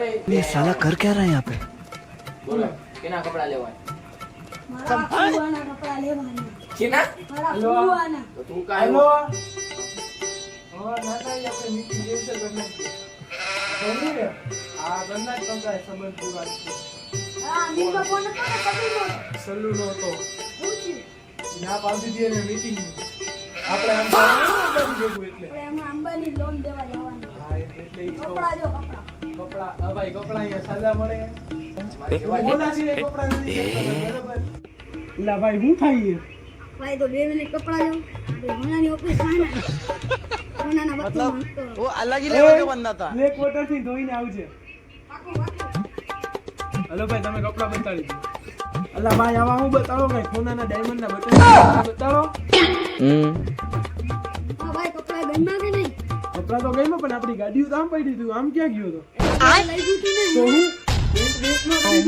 ये साला कर क्या रहा है यहाँ पे? બોલો કેના કપડા લેવા મારા ફુવાના કપડા લેવાના. કેના મારા ફુવાના. તો તું કાઈ હેલો હા નાના આપણે મીટિંગ કેન્સલ કરી નાખી સમજી આ ગન્ના ચંકાય સંબંધ પૂરા છે હા મીઠો ફોન કરે પકડી લો. સલ્લુ નો તો પૂછ્યું. ના પાડી દીધી ને મીટિંગ આપણે આમ કરી દેવું એટલે આપણે એમાં અંબાની લોન દેવા જવાનું. હા એટલે ઈ કપડા જો કપડા. કપડા હા ભાઈ કપડા અહીંયા સાદા મળે બોલા છે કપડા નથી બરાબર લા ભાઈ હું થાય ભાઈ તો 2 મિનિટ કપડા જો. હોનાની ઓફિસ માં હોનાના બત્તો वो अलग ही लेवल का बंदा था। બ્લેક વોટર થી ધોઈને આવજે હલો ભાઈ તમે કપડા બતાડી દો અલા ભાઈ આવા હું બતાવો કે સોનાના ડાયમંડ ના બટન બતાવો હા ભાઈ કપડા ગમ્યા કે નહીં? કપડા તો ગઈ પણ આપણી ગાડીઓ તો આમ પડી દીધું આમ ક્યાં ગયો તો લઈ ગયું તું ને. તો હું આપણે